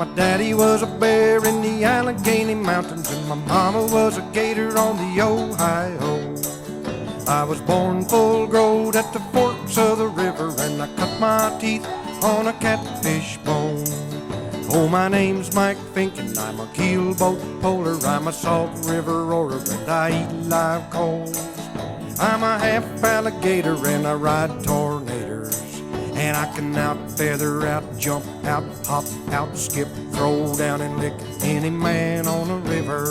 my daddy was a bear in the Allegheny Mountains, and my mama was a gator on the Ohio. I was born full-grown at the forks of the river, and I cut my teeth on a catfish bone. Oh, my name's Mike Fink, and I'm a keelboat polar. I'm a salt river roller, and I eat live coals. I'm a half alligator, and I ride tornadoes. And I can out feather, out jump, out hop, out skip, throw down and lick any man on a river.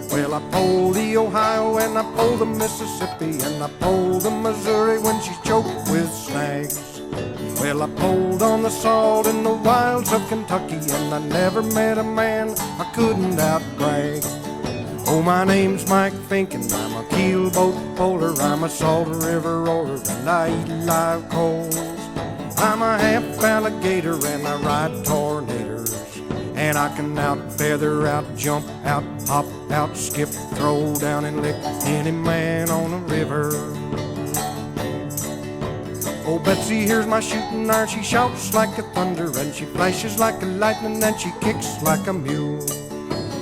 Well, I pulled the Ohio and I pulled the Mississippi, and I pulled the Missouri when she's choked with snags. Well, I pulled on the salt in the wilds of Kentucky, and I never met a man I couldn't outbrag. Oh, my name's Mike Fink, and I'm a keelboat polar. I'm a salt river roller, and I eat live coals. I'm a half alligator, and I ride tornadoes. And I can out feather, out jump, out hop, out skip, throw down and lick any man on a river. Oh, Betsy, here's my shooting iron. She shouts like a thunder, and she flashes like a lightning, and she kicks like a mule.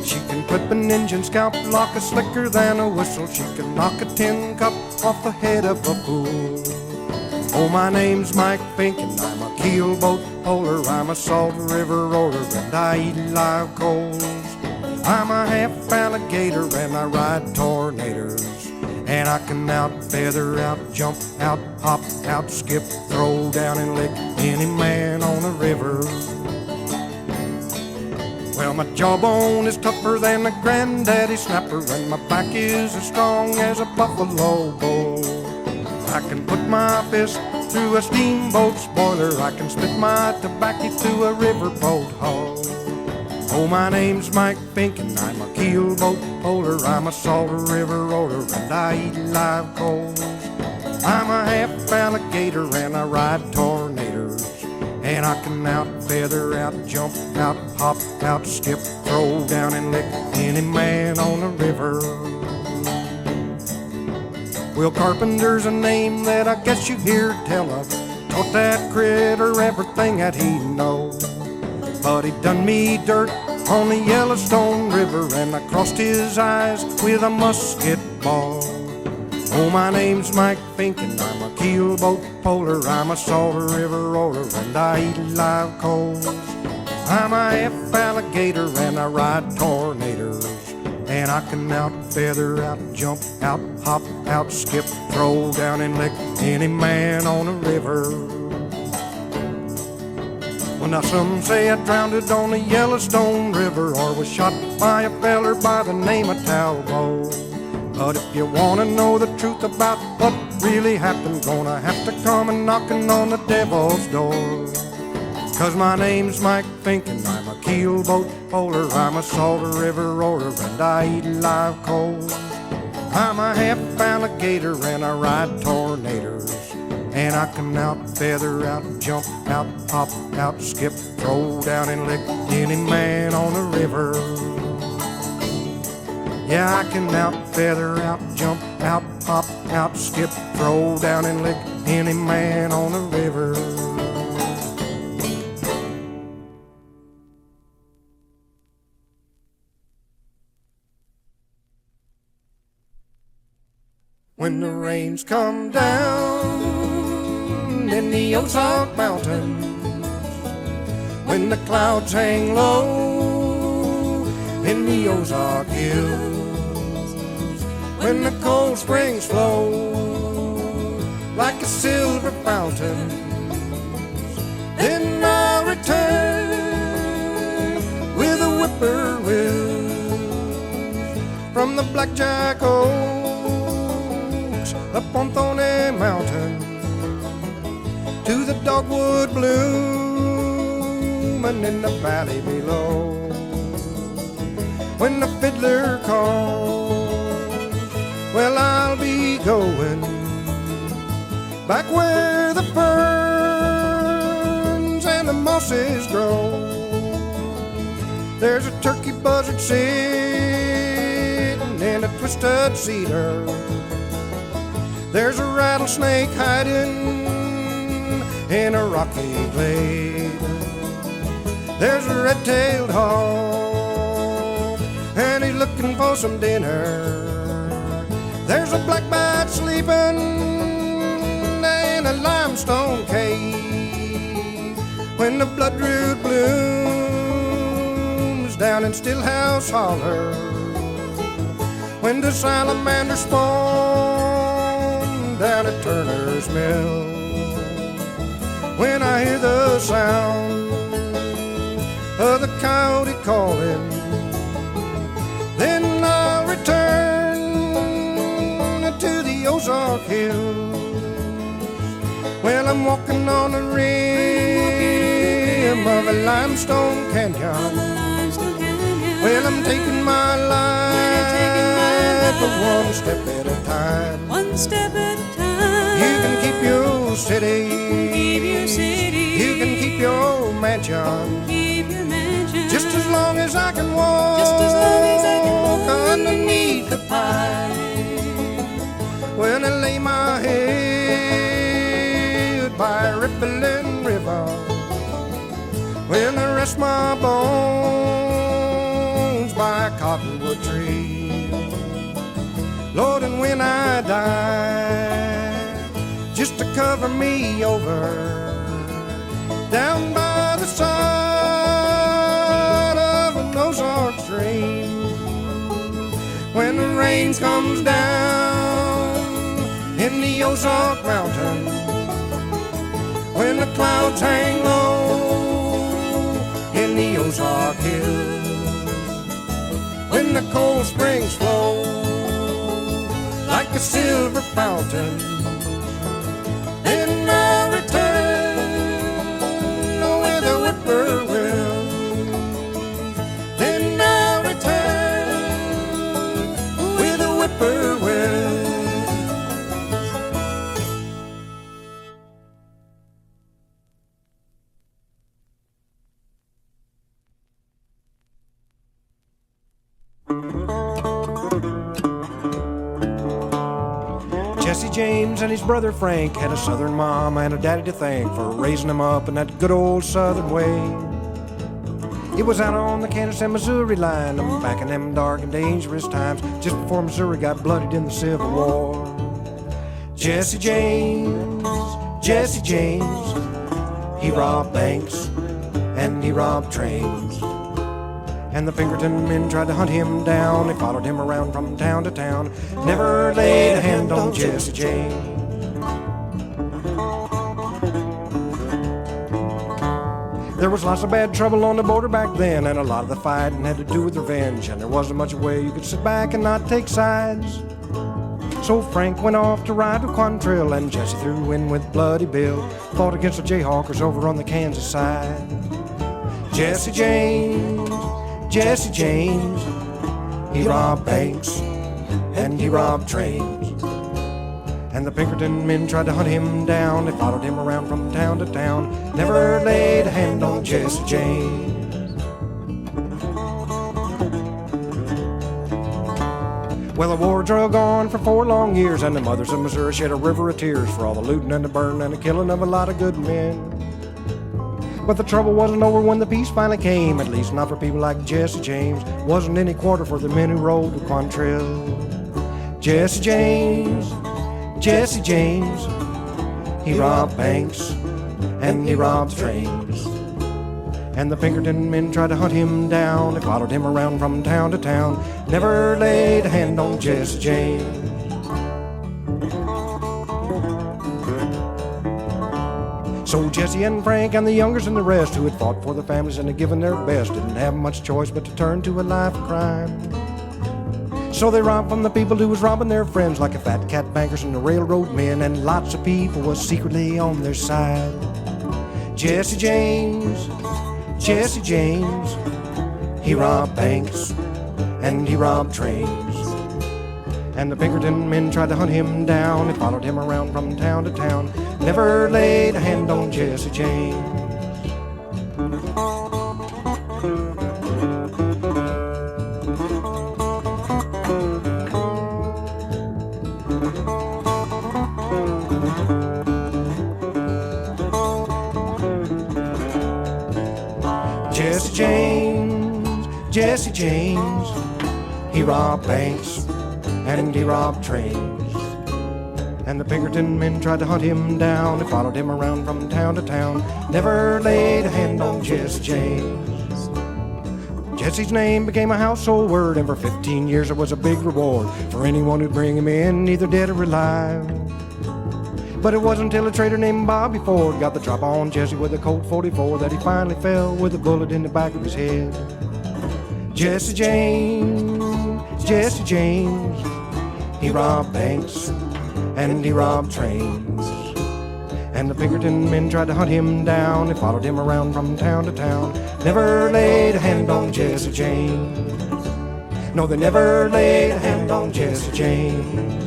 She can clip an engine scalp, lock a slicker than a whistle. She can knock a tin cup off the head of a fool. Oh, my name's Mike Fink, and I'm a keelboat polar. I'm a salt river roller, and I eat live coals. I'm a half alligator, and I ride tornadoes. And I can out feather, out jump, out hop, out skip, throw down and lick any man on a river. Well, my jawbone is tougher than a granddaddy snapper, and my back is as strong as a buffalo bull. I can put my fist through a steamboat's boiler. I can spit my tobacco through a riverboat hull. Oh, my name's Mike Fink, and I'm a keelboat polar. I'm a salt river roller, and I eat live coals. I'm a half alligator, and I ride tornadoes. And I can out feather, out jump, out hop, out skip, throw down and lick any man on a river. Well, Carpenter's a name that I guess you hear tell of. Taught that critter everything that he knows. But he done me dirt on the Yellowstone River, and I crossed his eyes with a musket ball. Oh, my name's Mike Fink, and I'm a keelboat polar. I'm a salt river roller, and I eat live coals. I'm a half alligator, and I ride tornadoes. And I can out feather, out jump, out hop, out skip, throw down and lick any man on a river. Well, now some say I drowned it on the Yellowstone River, or was shot by a feller by the name of Talbot. But if you want to know the truth about what really happened, gonna have to come and knocking on the devil's door. 'Cause my name's Mike Fink, and I'm a keelboat polar. I'm a salt river roller, and I eat live coals. I'm a half alligator, and I ride tornadoes. And I can out feather, out jump, out hop, out skip, throw down and lick any man on the river. Yeah, I can out feather, out jump, out hop, out skip, throw down and lick any man on the river. When the rains come down in the Ozark Mountains, when the clouds hang low in the Ozark Hills, when the cold springs flow like a silver fountain, then I'll return with a whippoorwill from the Blackjack Oaks up on Thorny Mountain to the dogwood bloom and in the valley below. When the fiddler calls, well, I'll be going back where the ferns and the mosses grow. There's a turkey buzzard sitting in a twisted cedar. There's a rattlesnake hiding in a rocky glade. There's a red-tailed hawk, and he's looking for some dinner. There's a blackbird sleeping in a limestone cave. When the bloodroot blooms down in Stillhouse Holler, when the salamander spawn down at Turner's Mill, when I hear the sound of the coyote calling, then I'll return to the Ozark Hills. Well, I'm walking on the rim of a limestone canyon. Well, I'm taking my life one step at a time. One step at a time. You can keep your city. Keep your city. You can keep your mansion. Keep your mansion. Just as long as I can walk. Just as long as I can walk underneath the pine. When I lay my head by a rippling river, when I rest my bones by a cottonwood tree, Lord, and when I die, just to cover me over, down by the side of an Ozark stream, when the rain comes down in the Ozark Mountain, when the clouds hang low in the Ozark Hills, when the cold springs flow like a silver fountain, then I'll return with a whippoorwill. Then I'll return with a whippoorwill. Jesse James and his brother Frank had a southern mom and a daddy to thank for raising them up in that good old southern way. It was out on the Kansas and Missouri line, back in them dark and dangerous times, just before Missouri got bloodied in the Civil War. Jesse James, he robbed banks and he robbed trains, and the Pinkerton men tried to hunt him down. They followed him around from town to town, never laid a hand on Jesse James. There was lots of bad trouble on the border back then, and a lot of the fighting had to do with revenge, and there wasn't much way you could sit back and not take sides. So Frank went off to ride to Quantrill, and Jesse threw in with Bloody Bill, fought against the Jayhawkers over on the Kansas side. Jesse James, he robbed banks and he robbed trains, and the Pinkerton men tried to hunt him down. They followed him around from town to town, never laid a hand on Jesse James. Well, the war drug on for 4 long years, and the mothers of Missouri shed a river of tears for all the looting and the burning and the killing of a lot of good men. But the trouble wasn't over when the peace finally came, at least not for people like Jesse James. Wasn't any quarter for the men who rode to Quantrill. Jesse James, he robbed banks and he robbed trains, and the Pinkerton men tried to hunt him down. They followed him around from town to town, never laid a hand on Jesse James. So Jesse and Frank and the youngers and the rest who had fought for the families and had given their best didn't have much choice but to turn to a life of crime. So they robbed from the people who was robbing their friends, like the fat cat bankers and the railroad men, and lots of people was secretly on their side. Jesse James, he robbed banks and he robbed trains, and the Pinkerton men tried to hunt him down. They followed him around from town to town, never laid a hand on Jesse James. Jesse James. He robbed banks and he robbed trains. And the Pinkerton men tried to hunt him down. They followed him around from town to town. Never laid a hand on Jesse James. Jesse's name became a household word, and for 15 years it was a big reward for anyone who'd bring him in, either dead or alive. But it wasn't until a trader named Bobby Ford got the drop on Jesse with a Colt 44 that he finally fell with a bullet in the back of his head. Jesse James, Jesse James, he robbed banks and he robbed trains. And the Pinkerton men tried to hunt him down. They followed him around from town to town. Never laid a hand on Jesse James. No, they never laid a hand on Jesse James.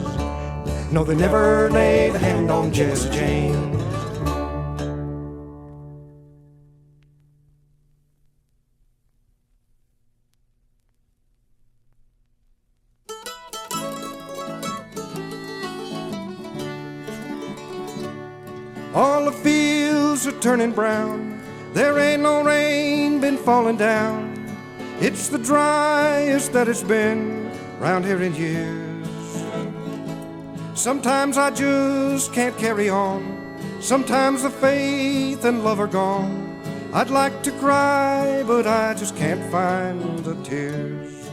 No, they never laid a hand on Jesse James. All the fields are turning brown. There ain't no rain been falling down. It's the driest that it's been round here in years. Sometimes I just can't carry on. Sometimes the faith and love are gone. I'd like to cry, but I just can't find the tears.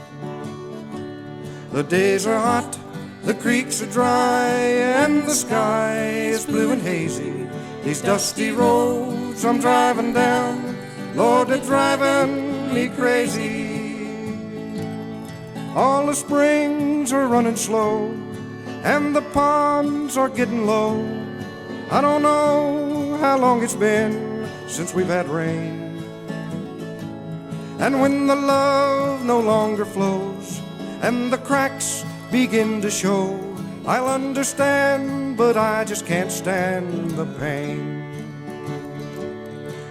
The days are hot, the creeks are dry, and the sky is blue and hazy. These dusty roads I'm driving down, Lord, they're driving me crazy. All the springs are running slow, and the ponds are getting low. I don't know how long it's been since we've had rain. And when the love no longer flows and the cracks begin to show, I'll understand, but I just can't stand the pain.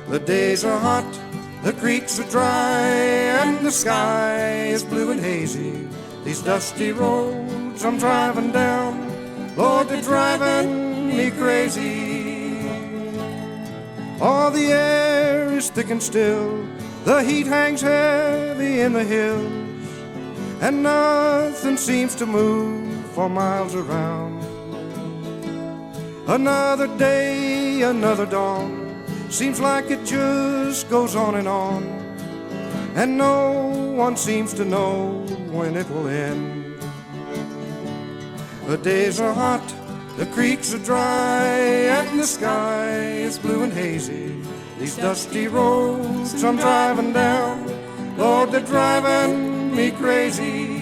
The days are hot, the creeks are dry, and the sky is blue and hazy. These dusty roads I'm driving down, Lord, they're driving me crazy. All the air is thick and still, the heat hangs heavy in the hills, and nothing seems to move for miles around. Another day, another dawn, seems like it just goes on, and no one seems to know when it will end. The days are hot, the creeks are dry, and the sky is blue and hazy. These dusty roads I'm driving down, Lord, they're driving me crazy.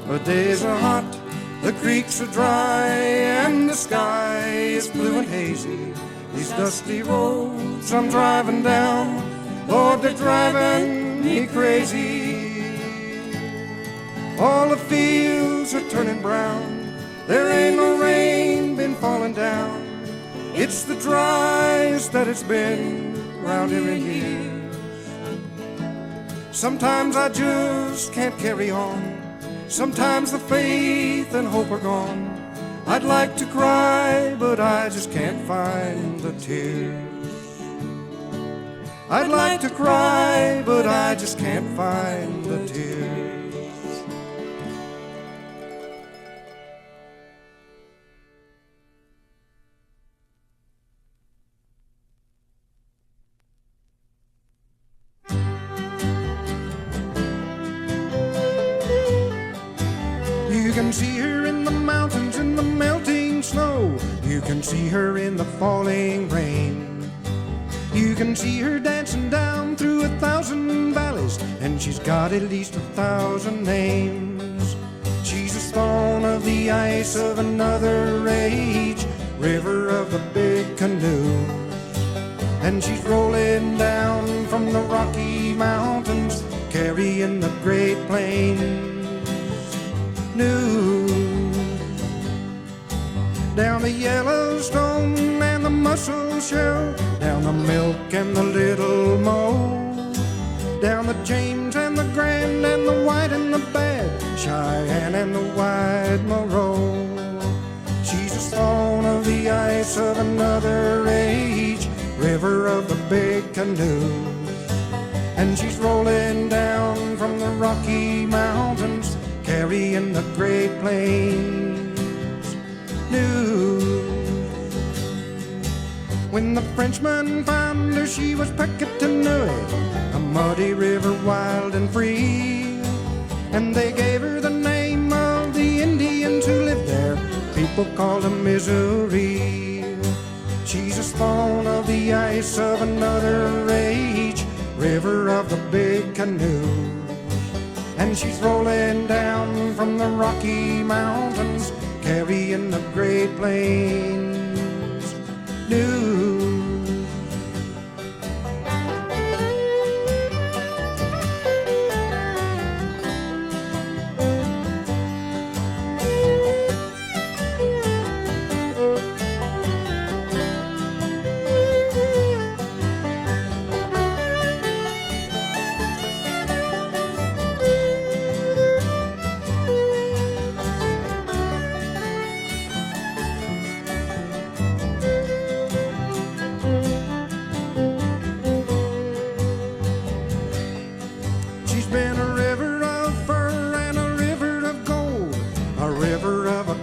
The days are hot, the creeks are dry, and the sky is blue and hazy. These dusty roads I'm driving down, Lord, they're driving me crazy. All the fields are turning brown, there ain't no rain been falling down. It's the driest that it's been round here in years. Sometimes I just can't carry on. Sometimes the faith and hope are gone. I'd like to cry, but I just can't find the tears. I'd like to cry, but I just can't find the tears. You can see her in the mountains in the melting snow. You can see her in the falling rain. You can see her dancing down through 1,000 valleys, and she's got at least 1,000 names. She's a spawn of the ice of another age, river of the Big Canoes. And she's rolling down from the Rocky Mountains, carrying the Great Plains news. down the Yellowstone and the Mussel Shell, down the Milk and the Little Mo, down the James and the Grand and the White and the Bad, Cheyenne and the White Moreau. She's a spawn of the ice of another age, river of the Big Canoe. And she's rolling down from the Rocky Mountains, carrying the Great Plains news. When the Frenchman found her, she was Peccatanui, a muddy river wild and free. And they gave her the name of the Indians who lived there. People called her Missouri. She's a spawn of the ice of another age, river of the Big Canoe. And she's rolling down from the Rocky Mountains, carrying the Great Plains news.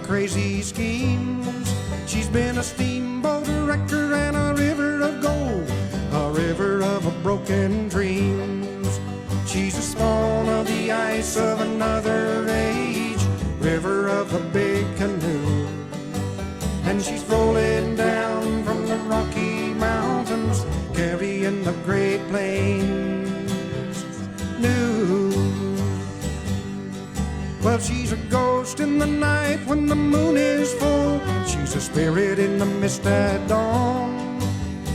Crazy schemes. She's been a steamboat wrecker and a river of gold, a river of broken dreams. She's a spawn of the ice of another age, river of the Big Canoe. And she's rolling down from the Rocky Mountains, carrying the Great Plains news. Well, she's a ghost in the night when the moon is full. She's a spirit in the mist at dawn.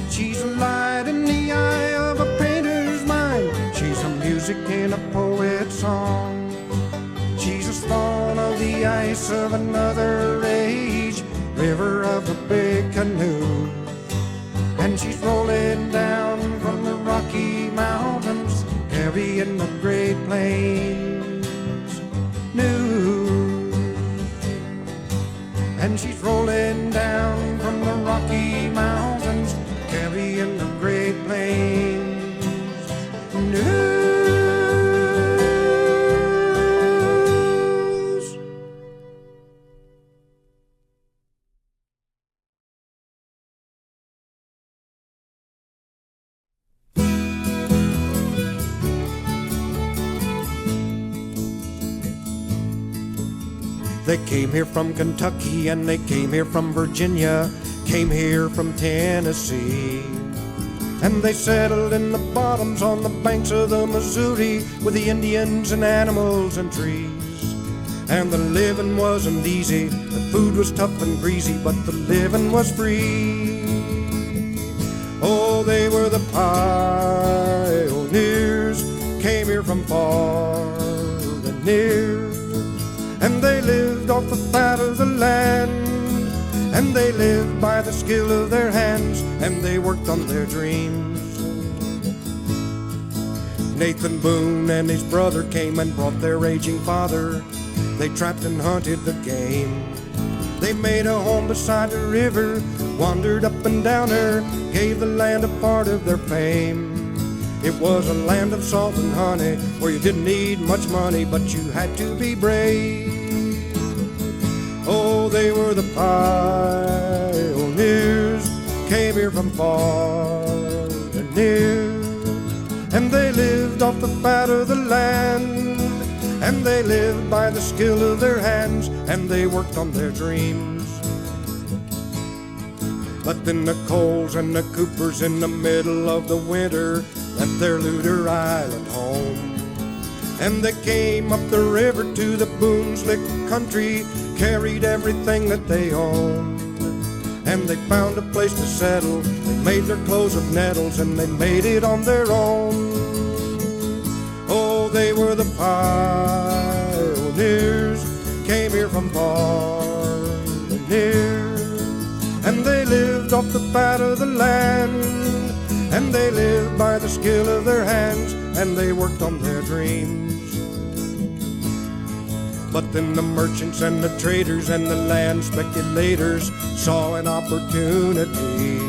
She's a light in the eye of a painter's mind. She's a music in a poet's song. She's a spawn of the ice of another age, river of the Big Canoe. And she's rolling down from the Rocky Mountains, carrying the Great Plains news. And she's rolling down from the Rocky Mountains, carrying the Great Plains news. They came here from Kentucky and they came here from Virginia, came here from Tennessee. And they settled in the bottoms on the banks of the Missouri with the Indians and animals and trees. And the living wasn't easy, the food was tough and greasy, but the living was free. Oh, they were the pioneers, came here from far and near. And they lived off the fat of the land, and they lived by the skill of their hands, and they worked on their dreams. Nathan Boone and his brother came and brought their aging father. They trapped and hunted the game. They made a home beside the river, wandered up and down her, gave the land a part of their fame. It was a land of salt and honey, where you didn't need much money, but you had to be brave. Oh, they were the pioneers, came here from far and near. And they lived off the fat of the land, and they lived by the skill of their hands, and they worked on their dreams. But then the Coles and the Coopers in the middle of the winter left their Luder Island home. And they came up the river to the Boonslick country, carried everything that they owned. And they found a place to settle, they made their clothes of nettles, and they made it on their own. Oh, they were the pioneers, came here from far and near. lived off the fat of the land, and they lived by the skill of their hands, and they worked on their dreams. But then the merchants and the traders and the land speculators saw an opportunity.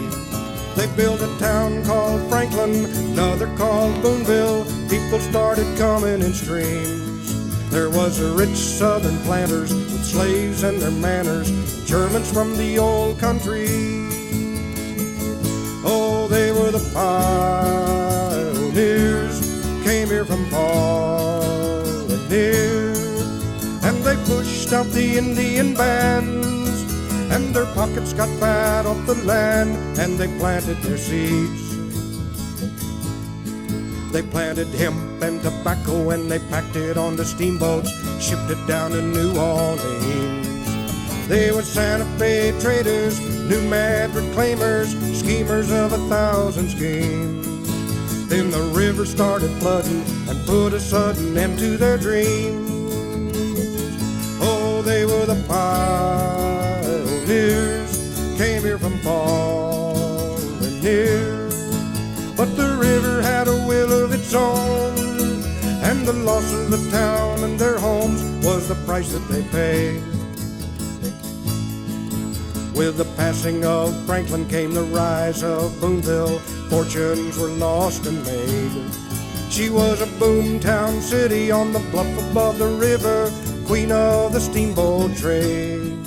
They built a town called Franklin, another called Boonville. People started coming in streams. There was a rich southern planters with slaves and their manners, Germans from the old country. Oh, they were the pioneers, came here from far and near. And they pushed out the Indian bands, and their pockets got fat off the land, and they planted their seeds. They planted hemp and tobacco, and they packed it onto steamboats, shipped it down to New Orleans. They were Santa Fe traders, new mad reclaimers, schemers of 1,000 schemes. Then the river started flooding and put a sudden end to their dreams. They were the pioneers, came here from far and near. But the river had a will of its own, and the loss of the town and their homes was the price that they paid. With the passing of Franklin came the rise of Boonville. Fortunes were lost and made. She was a boomtown city on the bluff above the river, queen of the steamboat trade.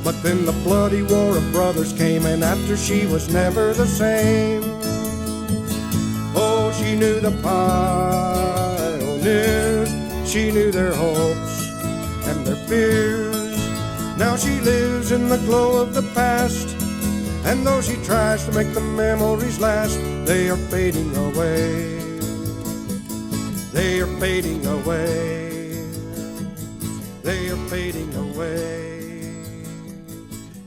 But then the bloody war of brothers came, and after she was never the same. Oh, she knew the pioneers, she knew their hopes and their fears. Now she lives in the glow of the past, and though she tries to make the memories last, they are fading away. They are fading away. They are fading away.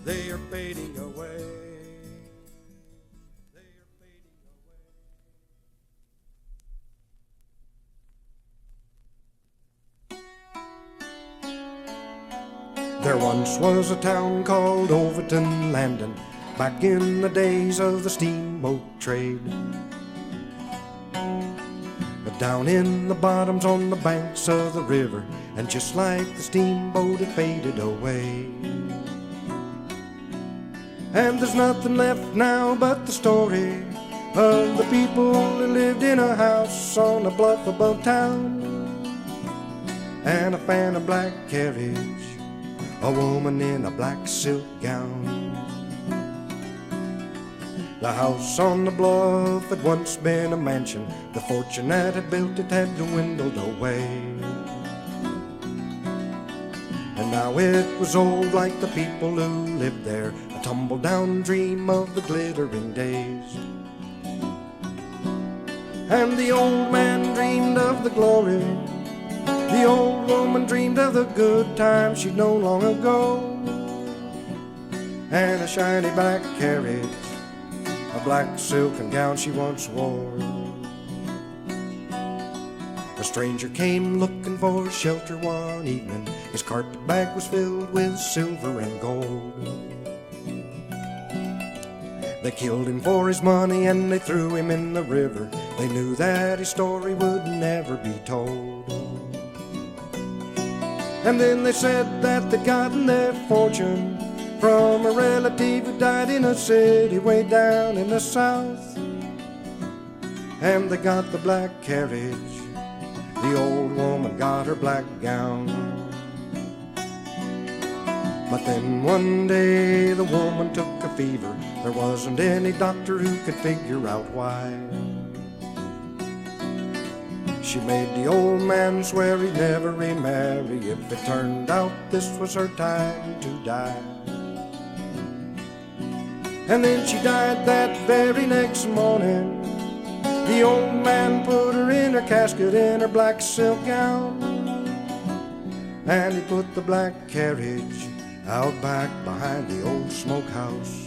They are fading away. They are fading away. There once was a town called Overton, Landon, back in the days of the steamboat trade. But down in the bottoms on the banks of the river, and just like the steamboat it faded away. And there's nothing left now but the story of the people who lived in a house on a bluff above town, and a fan of black carriage, a woman in a black silk gown. The house on the bluff had once been a mansion. The fortune that had built it had dwindled away, and now it was old like the people who lived there, a tumble-down dream of the glittering days. And the old man dreamed of the glory, the old woman dreamed of the good times she'd known long ago, and a shiny black carriage, a black silken gown she once wore. A stranger came looking for shelter one evening. His carpet bag was filled with silver and gold. They killed him for his money and they threw him in the river. They knew that his story would never be told. And then they said that they'd gotten their fortune from a relative who died in a city way down in the south. And they got the black carriage, the old woman got her black gown. But then one day the woman took a fever. There wasn't any doctor who could figure out why. She made the old man swear he'd never remarry if it turned out this was her time to die. And then she died that very next morning. The old man put her in her casket in her black silk gown, and he put the black carriage out back behind the old smokehouse.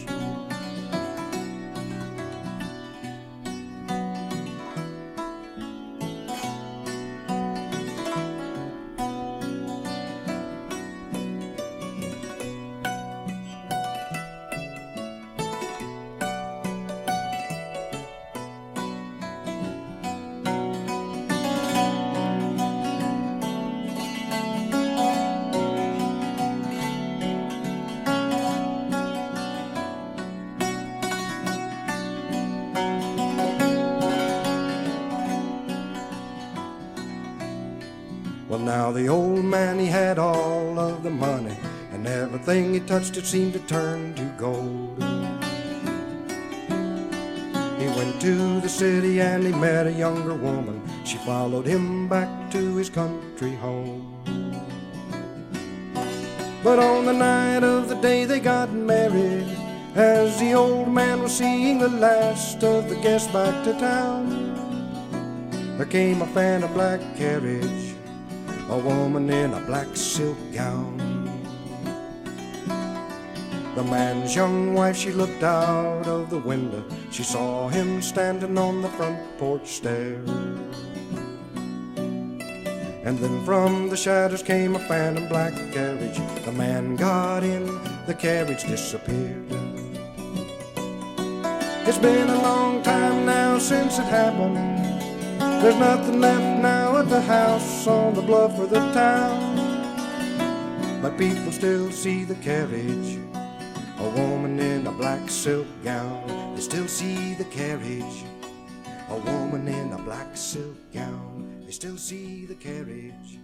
now the old man, he had all of the money, and everything he touched, it seemed to turn to gold. He went to the city and he met a younger woman. She followed him back to his country home. But on the night of the day they got married, as the old man was seeing the last of the guests back to town, there came a phantom black carriage, a woman in a black silk gown. The man's young wife, she looked out of the window. She saw him standing on the front porch stairs. And then from the shadows came a phantom black carriage. The man got in, the carriage disappeared. It's been a long time now since it happened. There's nothing left now at the house on the bluff of the town, but people still see the carriage, a woman in a black silk gown. They still see the carriage, a woman in a black silk gown. They still see the carriage,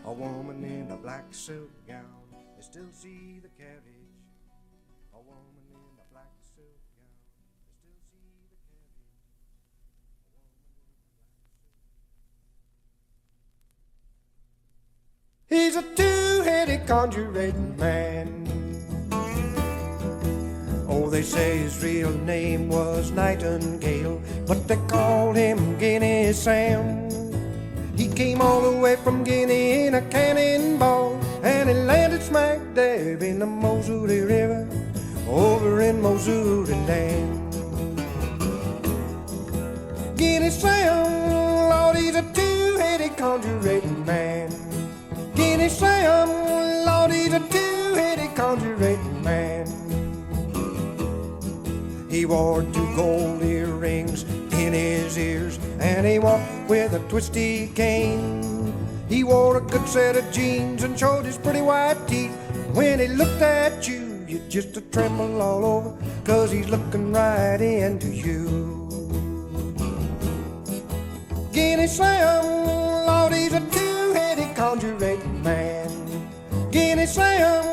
a woman in a black silk gown. They still see the carriage, a woman in a black silk gown. They still see the carriage, a woman in a black silk gown. He's a two-headed conjuring man. Oh, they say his real name was Nightingale, but they called him Guinea Sam. He came all the way from Guinea in a cannonball, and he landed smack dab in the Missouri River, over in Missouri land. Guinea Sam, Lord, he's a two-headed conjuring man. Guinea Sam, Lord, he's a two-headed conjuring man. He wore 2 gold earrings in his ears, and he walked with a twisty cane. He wore a good set of jeans and showed his pretty white teeth. When he looked at you, you just a tremble all over, 'cause he's looking right into you. Guinea Sam, Lord, he's a two-headed conjuring man. Guinea Sam,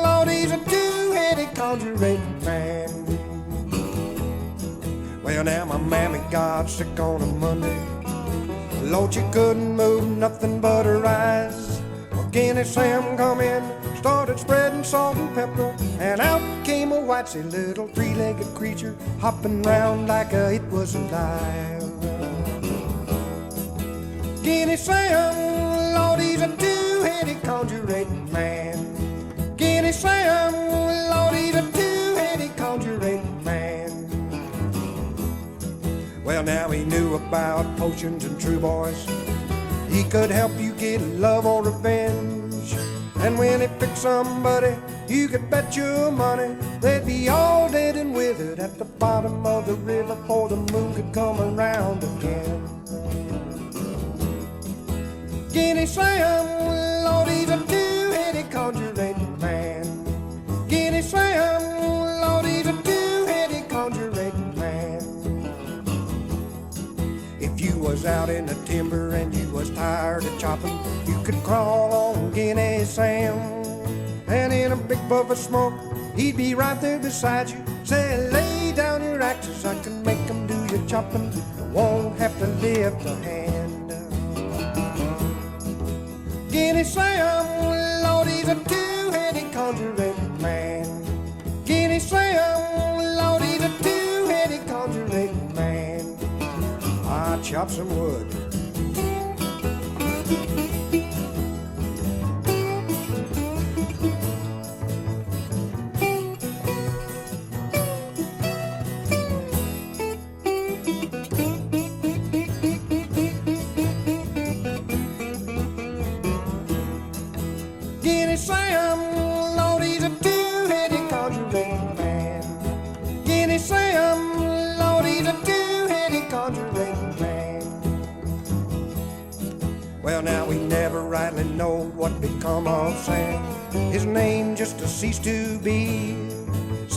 Lord, he's a two-headed conjuring man. Well, now my mammy got sick on a Monday. Lord, she couldn't move nothing but her eyes. Well, Guinea Sam come in, started spreading salt and pepper, and out came a whitey little 3-legged creature, hopping round like it was alive. Guinea Sam, Lord, he's a two-headed conjuring man. Guinea Sam, Lord, he's a two-headed conjuring man. Well, now he knew about potions and true boys. He could help you get love or revenge. And when he picked somebody, you could bet your money they'd be all dead and withered at the bottom of the river before the moon could come around again. Guinea Sam, Lord, he's a two-headed conjuring man. Guinea Sam, Lord, he's a two-headed conjuring man. If you was out in the timber and you was tired of chopping, you could crawl on Guinea Sam. And in a big puff of smoke, he'd be right there beside you. Say, lay down your axes, I can make them do your chopping. You won't have to lift a hand. Guinea Sam, Lord, he's a two-headed conjuring man. Guinea Sam, Lord, he's a two-headed conjuring man. I'll chop some wood. Guinea Sam, Lord, he's a two-headed conjuring man. Guinea Sam, Lord, he's a two-headed conjuring man. Well, now we never rightly know what become of Sam. His name just ceased to be.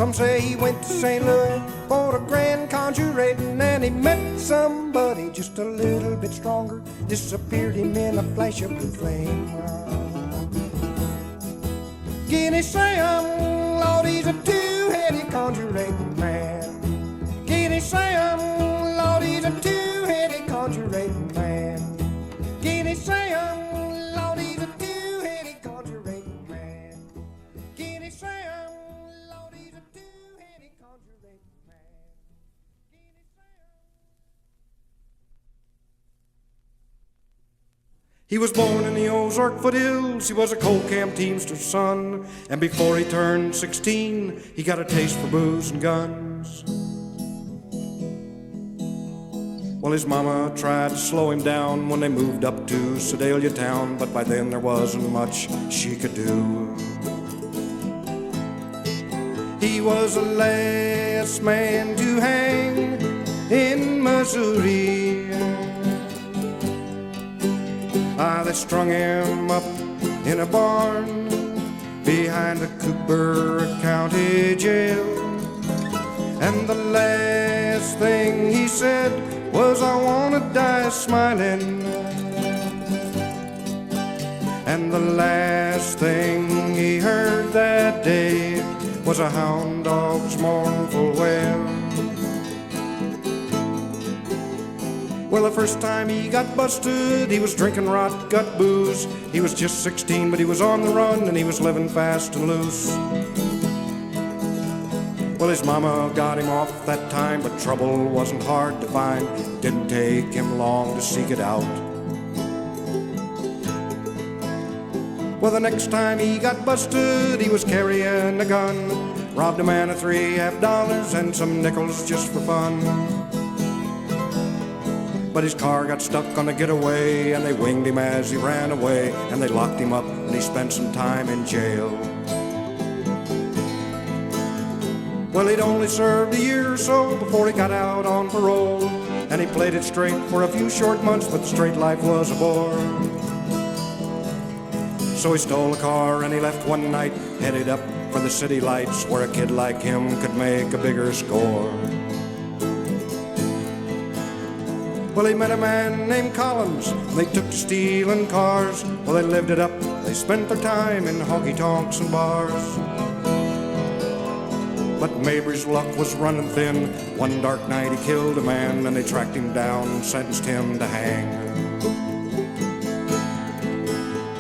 Some say he went to St. Louis for a grand conjurating, and he met somebody just a little bit stronger, disappeared him in a flash of blue flame. Guinea Sam, Lord, he's a two-headed conjurating man. Guinea Sam, Lord, he's a two-headed conjurating man. Guinea Sam, Lord, he's a two-headed conjurating man. Guinea Sam, Lord, he's a two-headed conjurating man. Guinea Sam. He was born in the Ozark foothills. He was a coal camp teamster's son, and before he turned 16, he got a taste for booze and guns. Well, his mama tried to slow him down when they moved up to Sedalia town, but by then there wasn't much she could do. He was the last man to hang in Missouri. They strung him up in a barn behind the Cooper County jail. And the last thing he said was, I want to die smiling. And the last thing he heard that day was a hound dog's mournful wail. Well, the first time he got busted, he was drinking rot gut booze. He was just 16, but he was on the run, and he was living fast and loose. Well, his mama got him off that time, but trouble wasn't hard to find. Didn't take him long to seek it out. Well, the next time he got busted, he was carrying a gun. Robbed a man of $3.50 and some nickels just for fun. But his car got stuck on the getaway, and they winged him as he ran away, and they locked him up, and he spent some time in jail. Well, he'd only served a year or so before he got out on parole, and he played it straight for a few short months, but the straight life was a bore. So he stole a car and he left one night, headed up for the city lights, where a kid like him could make a bigger score. Well, he met a man named Collins. They took to stealing cars. Well, they lived it up. They spent their time in honky-tonks and bars. But Mabry's luck was running thin. One dark night he killed a man, and they tracked him down and sentenced him to hang.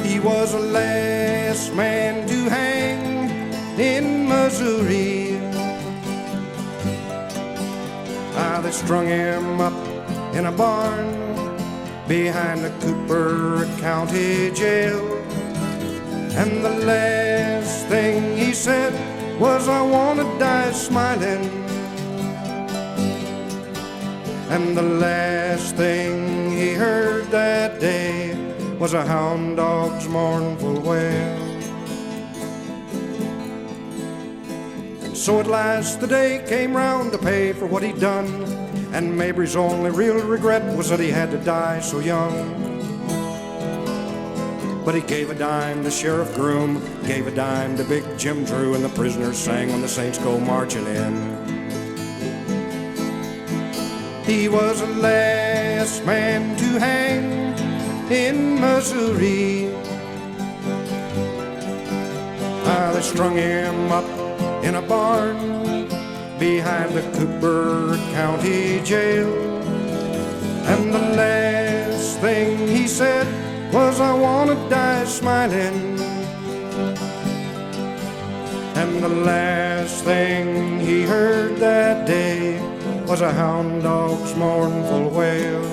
He was the last man to hang in Missouri. They strung him up in a barn behind the Cooper County jail. And the last thing he said was, I want to die smiling. And the last thing he heard that day was a hound dog's mournful wail. And so at last the day came round to pay for what he'd done, and Mabry's only real regret was that he had to die so young. But he gave a dime to Sheriff Groom, gave a dime to Big Jim Drew, and the prisoners sang when the Saints go marching in. He was the last man to hang in Missouri. They strung him up in a barn behind the Cooper County jail. And the last thing he said was, I want to die smiling. And the last thing he heard that day was a hound dog's mournful wail.